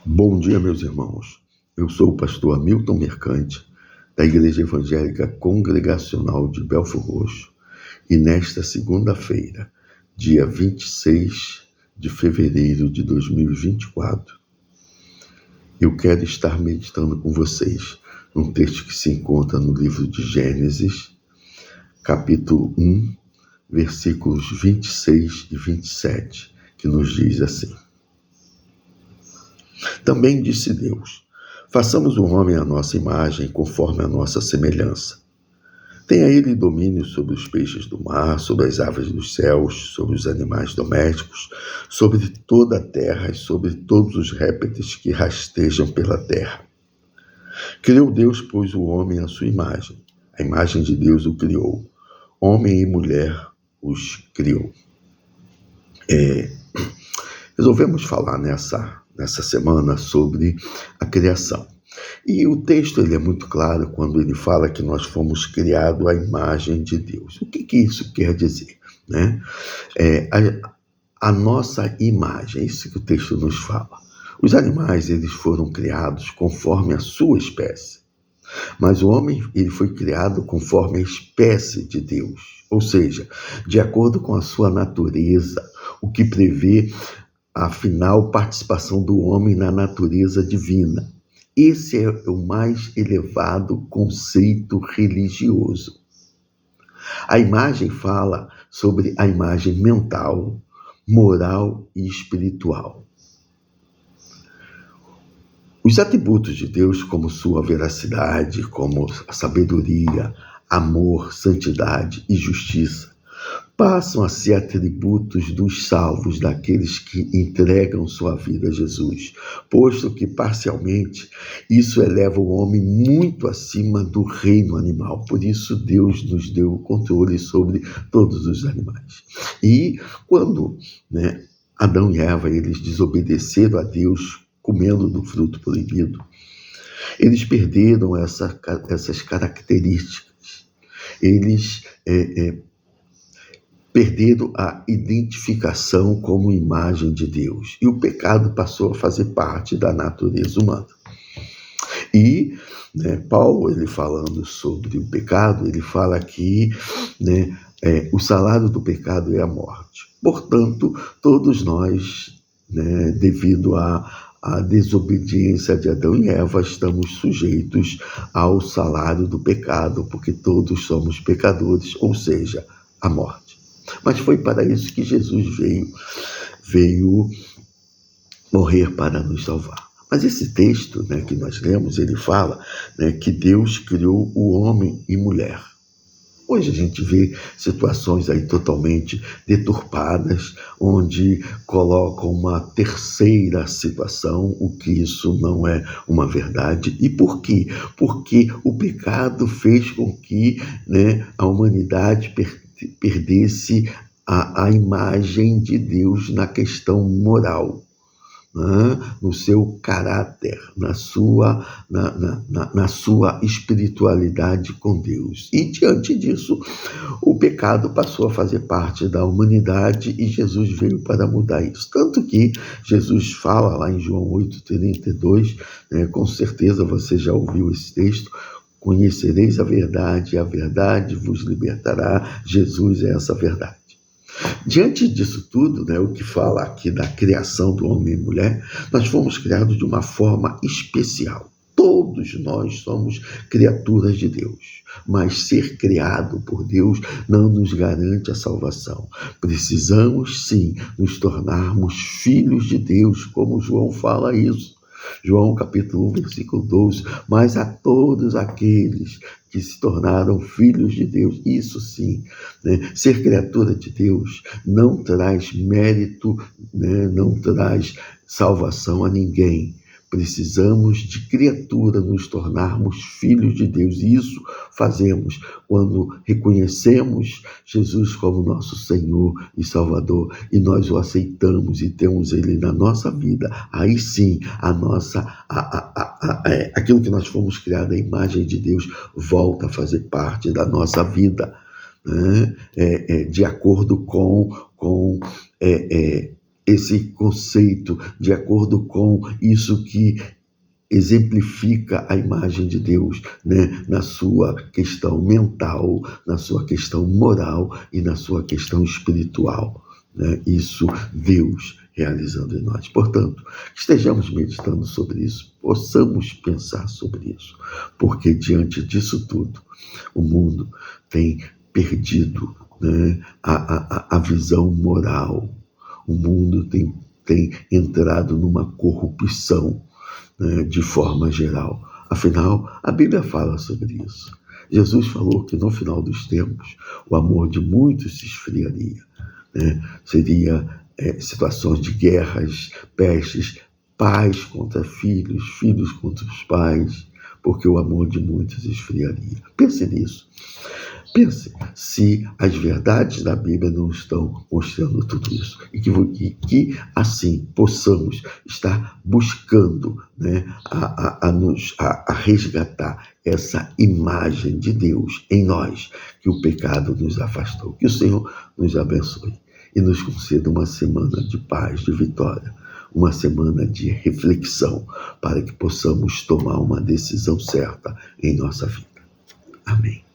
Bom dia, meus irmãos. Eu sou o pastor Hamilton Mercante, da Igreja Evangélica Congregacional de Belford Roxo, e nesta segunda-feira, dia 26 de fevereiro de 2024, eu quero estar meditando com vocês num texto que se encontra no livro de Gênesis, capítulo 1, versículos 26 e 27, que nos diz assim: Também disse Deus: façamos o homem à nossa imagem, conforme a nossa semelhança. Tenha ele domínio sobre os peixes do mar, sobre as aves dos céus, sobre os animais domésticos, sobre toda a terra e sobre todos os répteis que rastejam pela terra. Criou Deus, pois, o homem à sua imagem. A imagem de Deus o criou. Homem e mulher os criou. Resolvemos falar nessa semana sobre a criação. E o texto ele é muito claro quando ele fala que nós fomos criados à imagem de Deus. O que isso quer dizer? Né? A nossa imagem, é isso que o texto nos fala. Os animais eles foram criados conforme a sua espécie, mas o homem ele foi criado conforme a espécie de Deus, ou seja, de acordo com a sua natureza, o que prevê a final participação do homem na natureza divina. Esse é o mais elevado conceito religioso. A imagem fala sobre a imagem mental, moral e espiritual. Os atributos de Deus, como sua veracidade, como a sabedoria, amor, santidade e justiça, passam a ser atributos dos salvos, daqueles que entregam sua vida a Jesus, posto que, parcialmente, isso eleva o homem muito acima do reino animal. Por isso, Deus nos deu o controle sobre todos os animais. E quando Adão e Eva eles desobedeceram a Deus, comendo do fruto proibido, eles perderam essas características. Eles perderam a identificação como imagem de Deus. E o pecado passou a fazer parte da natureza humana. E Paulo, ele falando sobre o pecado, ele fala que o salário do pecado é a morte. Portanto, todos nós, devido à desobediência de Adão e Eva, estamos sujeitos ao salário do pecado, porque todos somos pecadores, ou seja, a morte. Mas foi para isso que Jesus veio morrer para nos salvar. Mas esse texto que nós lemos, ele fala que Deus criou o homem e mulher. Hoje a gente vê situações aí totalmente deturpadas, onde colocam uma terceira situação, o que isso não é uma verdade. E por quê? Porque o pecado fez com que a humanidade perdesse a imagem de Deus na questão moral, no seu caráter, na sua espiritualidade com Deus. E diante disso, o pecado passou a fazer parte da humanidade e Jesus veio para mudar isso. Tanto que Jesus fala lá em João 8,32, com certeza você já ouviu esse texto: conhecereis a verdade vos libertará. Jesus é essa verdade. Diante disso tudo, o que fala aqui da criação do homem e mulher, nós fomos criados de uma forma especial. Todos nós somos criaturas de Deus, mas ser criado por Deus não nos garante a salvação. Precisamos, sim, nos tornarmos filhos de Deus, como João fala isso. João capítulo 1, versículo 12, mas a todos aqueles que se tornaram filhos de Deus, isso sim, ser criatura de Deus não traz mérito, não traz salvação a ninguém. Precisamos de criatura nos tornarmos filhos de Deus. E isso fazemos quando reconhecemos Jesus como nosso Senhor e Salvador e nós o aceitamos e temos Ele na nossa vida. Aí sim, aquilo que nós fomos criados, a imagem de Deus, volta a fazer parte da nossa vida, de acordo com esse conceito de acordo com isso que exemplifica a imagem de Deus, né? Na sua questão mental, na sua questão moral e na sua questão espiritual, né? Isso Deus realizando em nós. Portanto, estejamos meditando sobre isso, possamos pensar sobre isso, porque diante disso tudo, o mundo tem perdido, né, a visão moral. O mundo tem entrado numa corrupção, né, de forma geral. Afinal, a Bíblia fala sobre isso. Jesus falou que no final dos tempos o amor de muitos se esfriaria, né? Seria situações de guerras, pestes, pais contra filhos, filhos contra os pais, porque o amor de muitos esfriaria. Pense nisso. Pense se as verdades da Bíblia não estão mostrando tudo isso. E que assim, possamos estar buscando, né, a resgatar essa imagem de Deus em nós, que o pecado nos afastou. Que o Senhor nos abençoe e nos conceda uma semana de paz, de vitória, uma semana de reflexão, para que possamos tomar uma decisão certa em nossa vida. Amém.